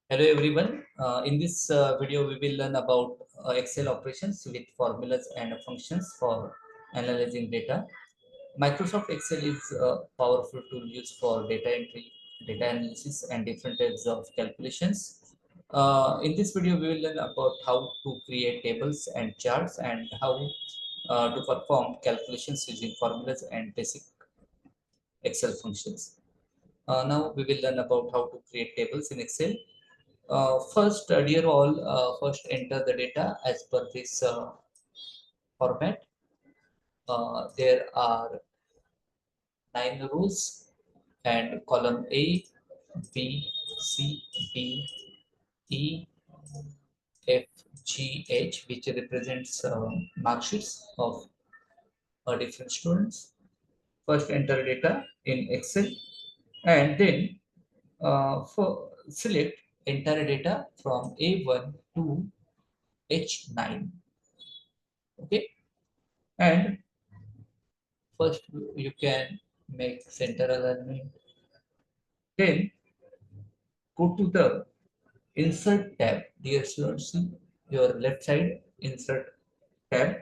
Hello everyone. In this video, we will learn about Excel operations with formulas and functions for analyzing data. Microsoft Excel is a powerful tool used for data entry, data analysis, and different types of calculations. In this video, we will learn about how to create tables and charts and how to perform calculations using formulas and basic Excel functions. Now we will learn about how to create tables in Excel. First, dear all, first enter the data as per this format. There are 9 rows and column A, B, C, D, E, F, G, H, which represents mark sheets of different students. First, enter data in Excel and then for select entire data from A1 to H9. Okay, and first, you can make center alignment. Then go to the insert tab. Dear students, see your left side insert tab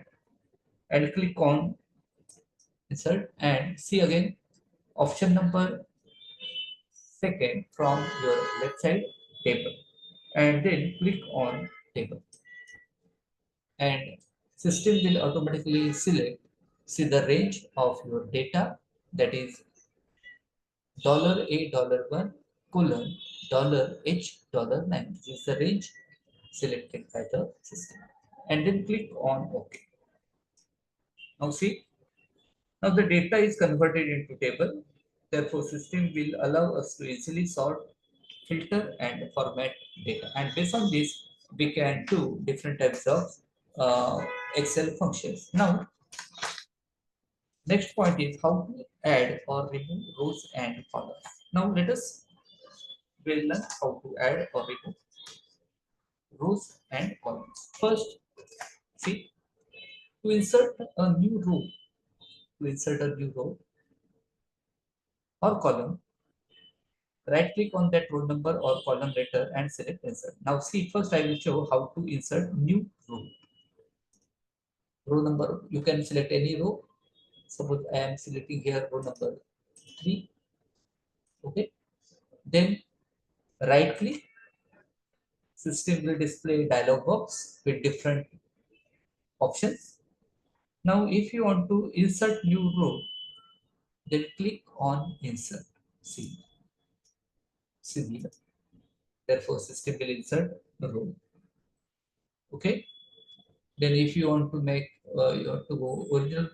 and click on insert and see again option number second from your left side table and then click on table and system will automatically select see the range of your data, that is $A$1 colon $H$9. This is the range selected by the system. And then click on OK. Now see, now the data is converted into table. Therefore, system will allow us to easily sort, filter, and format data. And based on this, we can do different types of Excel functions. Now, next point is how to add or remove rows and columns. Now, let us will learn how to add or remove rows and columns. First, see, to insert a new row, to insert a new row or column, right click on that row number or column letter and select insert. Now see, first I will show how to insert new row. Row number, you can select any row. Suppose I am selecting here row number 3. Okay. Then right click, system will display dialog box with different options. Now if you want to insert new row, then click on insert. See here. Therefore, system will insert the row. Okay. Then if you want to make you have to go original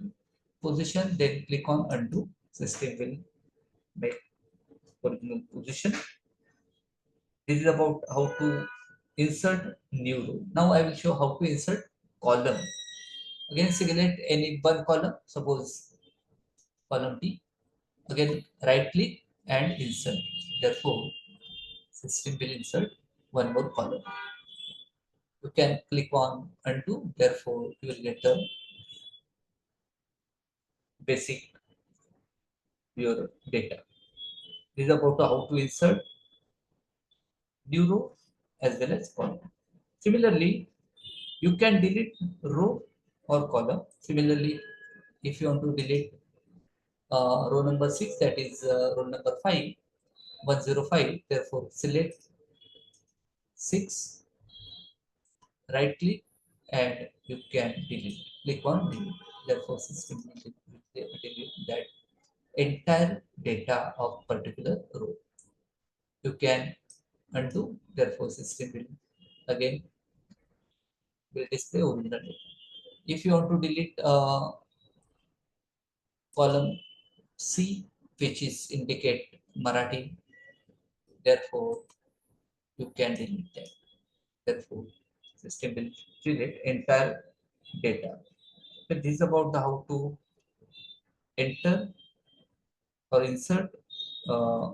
position, then click on undo. System will make original position. This is about how to insert new row. Now I will show how to insert column. Again, select any one column. Suppose column D. Again, right click and insert. Therefore, system will insert one more column. You can click on undo. Therefore, you will get the basic your data. This is about how to insert new row as well as column. Similarly, you can delete row or column. Similarly, if you want to delete row number 6, that is row number 5, 105, therefore select 6, right click, and you can delete. Click on delete. Therefore, system will delete that entire data of particular row. You can undo. Therefore, system will again will display original data. If you want to delete column C, which is indicate Marathi, therefore you can delete that. Therefore, system will delete entire data. So this is about the how to enter or insert uh,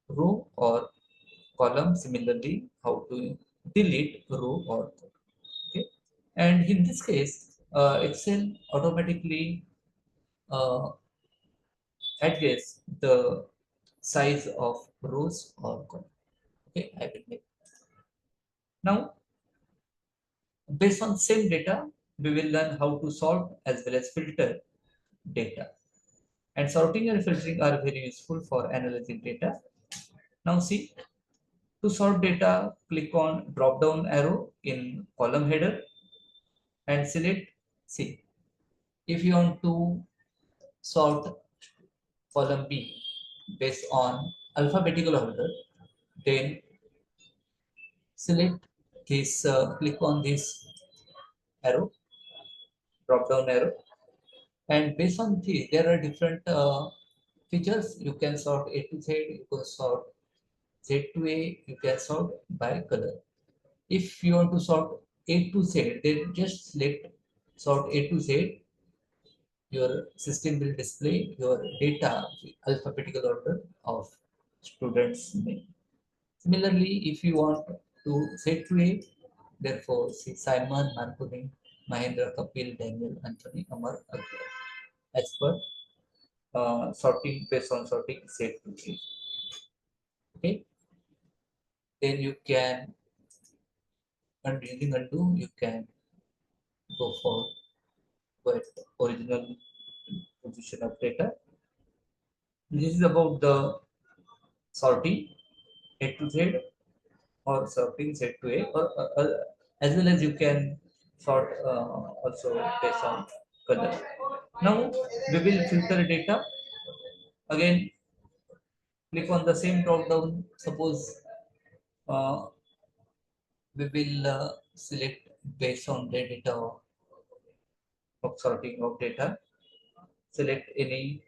row or column. Similarly, how to delete row or column. Okay, and in this case, Excel automatically uh, address the size of rows or column. Okay, I will make. Now, based on same data, we will learn how to sort as well as filter data. And sorting and filtering are very useful for analyzing data. Now see, to sort data, click on drop down arrow in column header and select. See, if you want to sort column B based on alphabetical order, then select this, click on this arrow, drop down arrow, and based on this, there are different features. You can sort A to Z, you can sort Z to A, you can sort by color. If you want to sort A to Z, then just select sort A to Z. Your system will display your data alphabetical order of students' name. Similarly, if you want to Z to A, therefore see Simon, Marconi, Mahendra, Kapil, Daniel, Anthony, Amar, Aguilar. As per sorting based on sorting Z to A. Okay, then you can using undo, you can go for what original position of data. This is about the sorting A to Z or sorting Z to A, or as well as you can sort also based on color. Now we will filter data. Again, click on the same drop down. Suppose we will select based on the data of sorting of data. Select any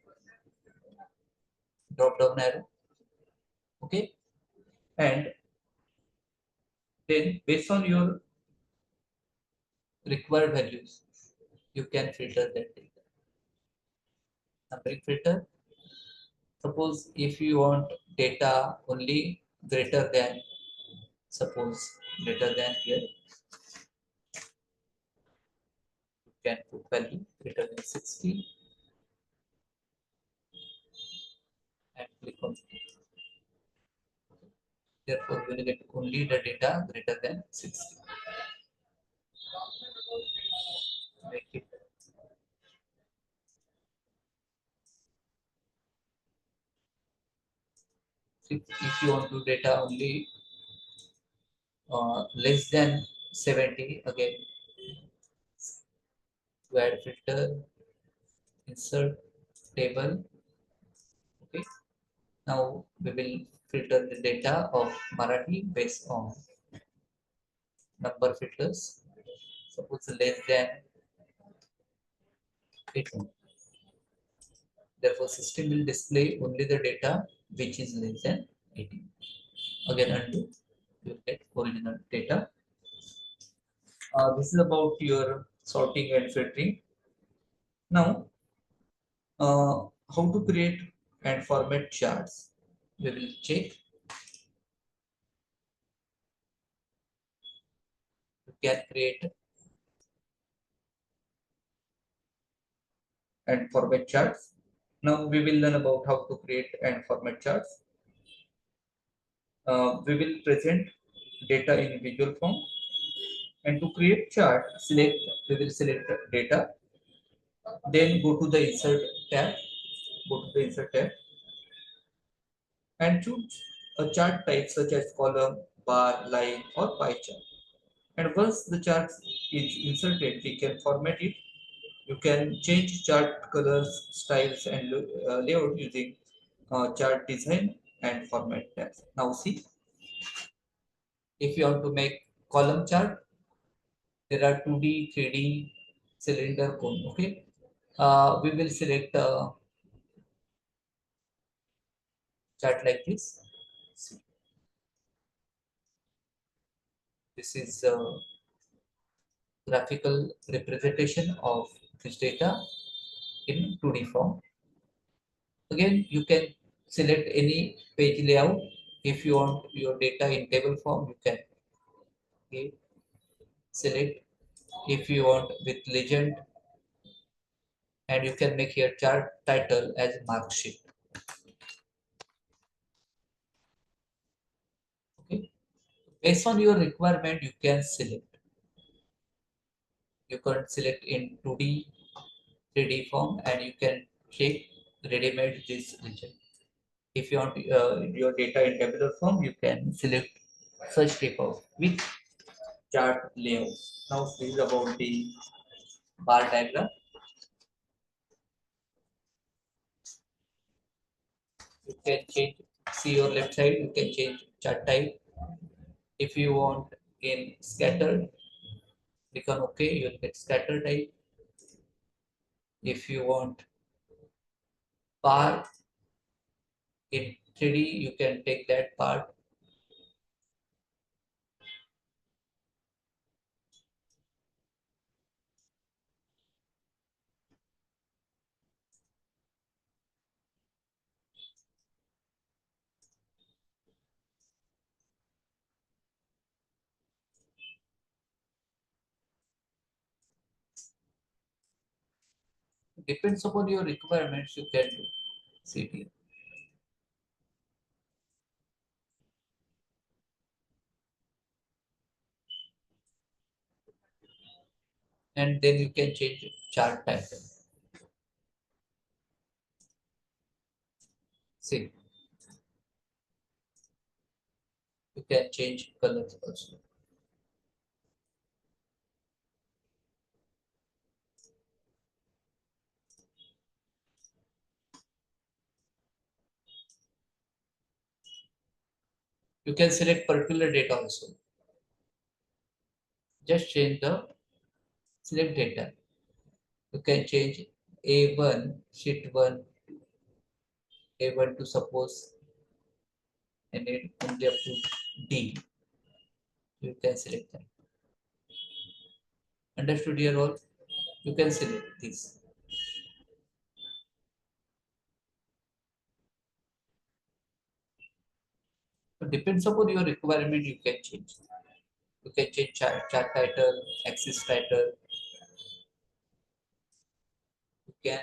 drop down arrow. Okay, and then based on your required values, you can filter that data. Numbering filter. Suppose if you want data only greater than, suppose greater than here, you can put value greater than 60 and click on. Therefore, we will get only the data greater than 60. Make it. If you want to data only less than 70, again, to add filter, insert table. Okay. Now we will filter the data of Marathi based on number filters. Suppose less than 18. Therefore, system will display only the data which is less than 18. Again, undo. You will get original data. This is about your sorting and filtering. Now, how to create and format charts. We will check. You can create and format charts. Now we will learn about how to create and format charts. We will present data in visual form, and to create chart, we will select data, then go to the insert tab and choose a chart type such as column, bar, line or pie chart. And once the chart is inserted, we can format it. You can change chart colors, styles and layout using chart design and format tabs. Now see, if you want to make column chart, there are 2D, 3D, cylinder, cone. Okay, we will select a chart like this. See, this is a graphical representation of this data in 2D form. Again, you can select any page layout. If you want your data in table form, you can, okay, select. If you want with legend, and you can make your chart title as mark sheet. Based on your requirement, you can select. You can select in 2D, 3D form, and you can take ready-made this region. If you want your data in tabular form, you can select such type of with chart layout. Now this is about the bar diagram. You can change, see your left side, you can change chart type. If you want in scattered, click on OK, you'll get scatter type. If you want bar in 3D, you can take that part. Depends upon your requirements, you can do. See here. And then you can change chart title. See, you can change colors also. You can select particular data also. Just change the select data. You can change A1, sheet 1, A1 to suppose, and it only up to D. You can select that. Understood your role? You can select this. It depends upon your requirement, you can change. You can change chart title, axis title. You can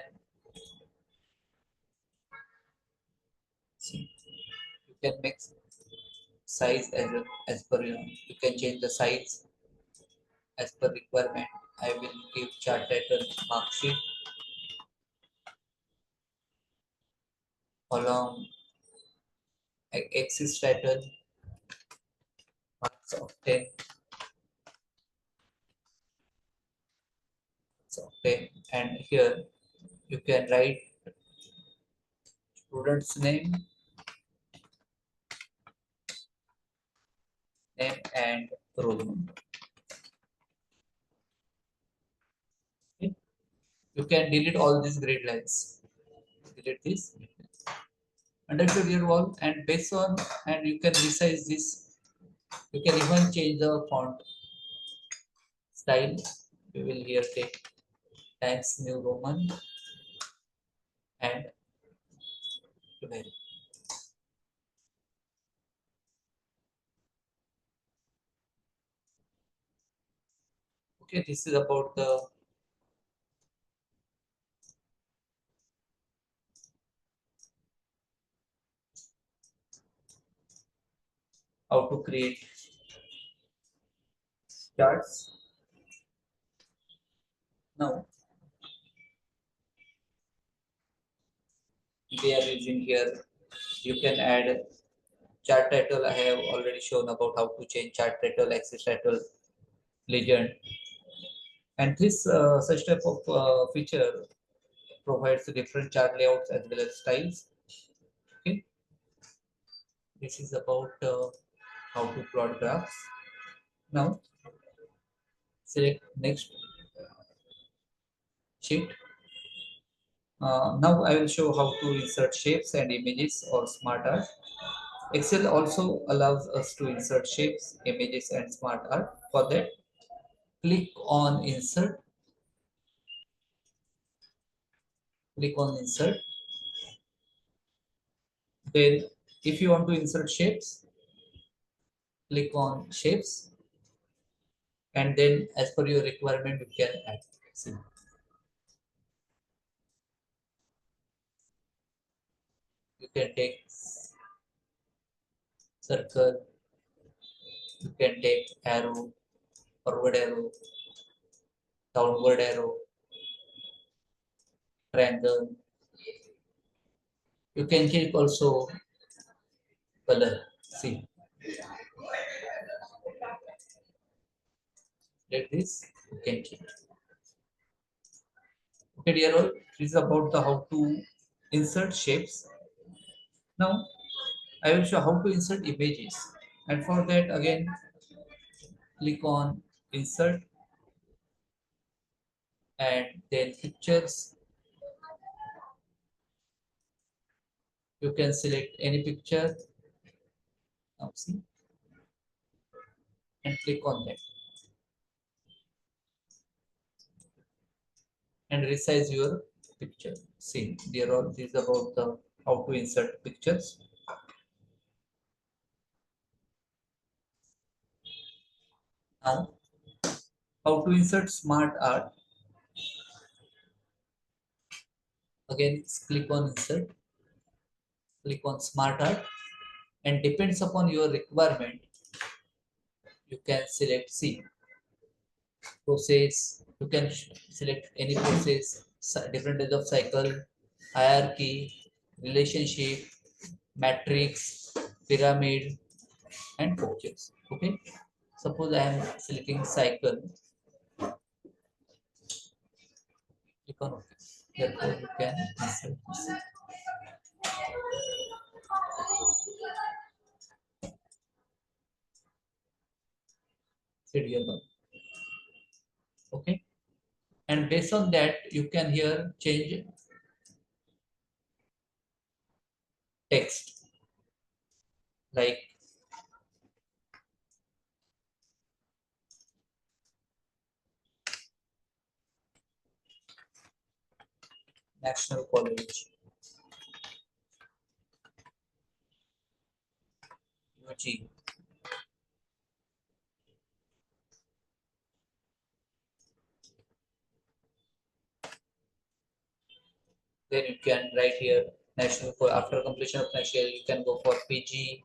see. You can make size as per your. You can change the size as per requirement. I will give chart title mark sheet along axis title marks of 10, so 10, and here you can write student's name and roll number. Okay. You can delete all these grid lines. Delete this. Understood your wall, and based on, and you can resize this. You can even change the font style. We will here take Times New Roman and Numeric. Okay, this is about the how to create charts. Now we are using here. You can add chart title. I have already shown about how to change chart title, axis title, legend, and this such type of feature provides different chart layouts as well as styles. Okay, this is about how to plot graphs. Now select next sheet. Now I will show how to insert shapes and images or smart art. Excel also allows us to insert shapes, images, and smart art. For that, click on insert, click on insert. Then if you want to insert shapes, click on shapes, and then as per your requirement, you can add. See, you can take circle, You can take arrow, forward arrow, downward arrow, triangle. You can keep also color. See, like this, you can keep. Okay, dear all, this is about the how to insert shapes. Now, I will show how to insert images. And for that, again, click on insert and then pictures. You can select any picture. Now see and click on that and resize your picture. See, dear all, this is about the how to insert pictures. Now, how to insert smart art. Again, click on insert, click on smart art, and depends upon your requirement. You can select C process. You can select any process, different types of cycle, hierarchy, relationship, matrix, pyramid, and objects. Okay. Suppose I am selecting cycle. Click on OK. Therefore, you can insert this. Serial number. Okay. And based on that, you can here change text like National College, UG. Then you can write here national. After completion of national, you can go for PG.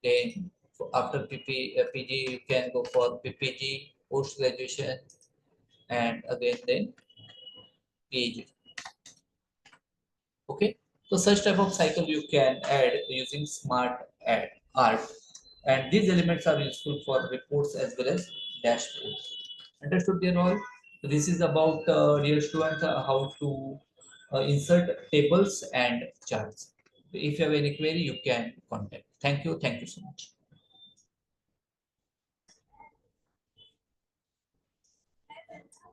Then after PG, you can go for PPG, post graduation, and again then PhD. Okay, so such type of cycle you can add using smart add art, and these elements are useful for reports as well as dashboards. Understood, dear all? So this is about dear students how to insert tables and charts. If you have any query, you can contact. Thank you so much.